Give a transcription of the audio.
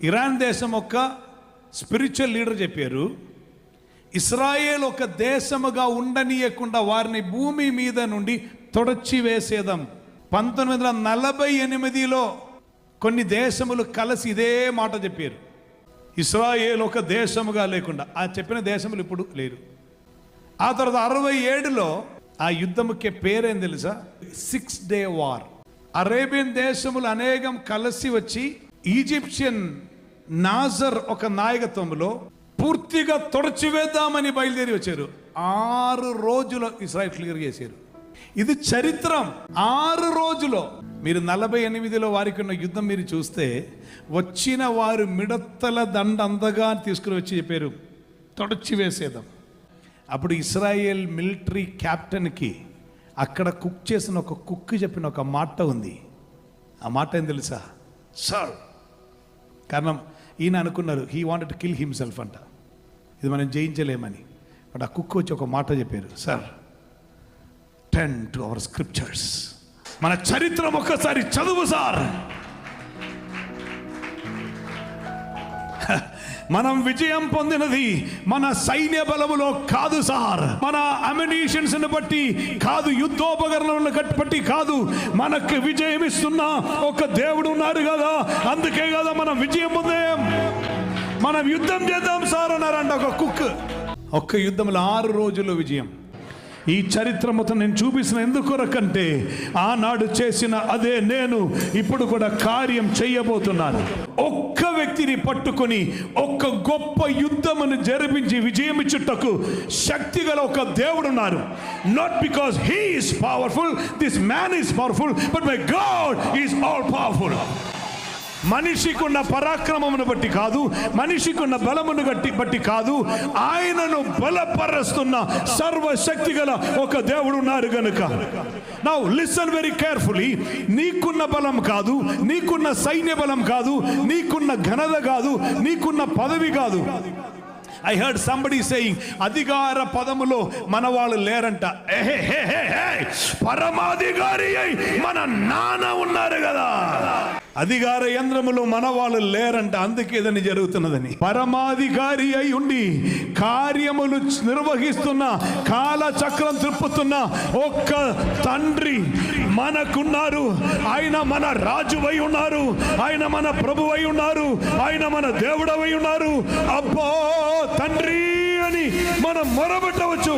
Iran దేశం ఒక spiritual leader చెప్పారు, ఇస్రాయేల్ ఒక దేశముగా ఉండనీయకుండా వారిని భూమి మీద నుండి తొడచి వేసేదాం. 1948లో కొన్ని దేశములు కలిసి ఇదే మాట చెప్పారు, ఇస్రాయేల్ ఒక దేశముగా లేకుండా. ఆ చెప్పిన దేశములు ఇప్పుడు లేరు. ఆ తర్వాత 67లో ఆ యుద్ధముకే పేరేం తెలుసా? 6 Day War. అరేబియన్ దేశములు అనేకం కలిసి వచ్చి ఈజిప్షియన్ నాజర్ ఒక నాయకత్వంలో పూర్తిగా తొడచివేద్దామని బయలుదేరి వచ్చారు. 6 రోజులు ఇస్రాయేల్ క్లియర్ చేశారు. ఇది చరిత్రం. 6 రోజులో. మీరు 48లో వారికి ఉన్న యుద్ధం మీరు చూస్తే వచ్చిన వారు మిడతల దండ అందగా తీసుకుని వచ్చి చెప్పారు, తొడచివేసేద్దాం. అప్పుడు ఇస్రాయేల్ మిలిటరీ క్యాప్టెన్కి అక్కడ కుక్ చేసిన ఒక కుక్ చెప్పిన ఒక మాట ఉంది. ఆ మాట ఏం తెలుసా? సార్. కారణం ఈయన అనుకున్నారు he wanted to kill himself అంట, ఇది మనం జయించలేమని. బట్ ఆ కుక్ వచ్చి ఒక మాట చెప్పారు, sir, turn to our scriptures, మన చరిత్రం ఒక్కసారి చదువు సార్. మనం విజయం పొందినది మన సైన్య బలములో కాదు సార్, మన అమ్యునిషన్స్ బట్టి కాదు, యుద్ధోపకరణలను బట్టి కాదు, మనకు విజయం ఇస్తున్న ఒక దేవుడు ఉన్నారు కదా, అందుకే కదా మనం విజయం పొందాం. మనం యుద్ధం చేద్దాం సార్ అన్నారంట ఒక కుక్. ఒక్క యుద్ధంలో 6 రోజుల్లో విజయం. ఈ చరిత్ర మొత్తం నేను చూపిస్తున్న ఎందుకొరకంటే ఆనాడు చేసిన అదే నేను ఇప్పుడు కూడా కార్యం చేయబోతున్నాను. ఒక్క వ్యక్తిని పట్టుకొని ఒక్క గొప్ప యుద్ధమును జరిపించి విజయం ఇచ్చుటకు శక్తి గల ఒక దేవుడు ఉన్నారు. Not because he is powerful, this man is powerful, but my god is all powerful. మనిషికున్న పరాక్రమమును బట్టి కాదు, మనిషికున్న బలమును బట్టి కాదు, ఆయనను బలపరుస్తున్న సర్వశక్తి గల ఒక దేవుడు ఉన్నారు గనుక. Now listen very carefully. నీకున్న బలం కాదు, నీకున్న సైన్య బలం కాదు, నీకున్న ఘనత కాదు, నీకున్న పదవి కాదు. I heard somebody saying, అధికార పదములో మన వాళ్ళు లేరంట. పరమాధికారి అయి మన నాన్న ఉన్నారు కదా. అధికార యంత్రములో మన వాళ్ళు లేరంట, అందుకే ఏదని జరుగుతున్నదని. పరమాధికారి అయి ఉండి కార్యములు నిర్వహిస్తున్న, కాల చక్రం తిప్పుతున్న ఒక్క తండ్రి మనకున్నారు. ఆయన మన రాజువై ఉన్నారు, ఆయన మన ప్రభువై ఉన్నారు, ఆయన మన దేవుడవై ఉన్నారు. అబ్బో తండ్రి అని మనం మొరబెట్టవచ్చు.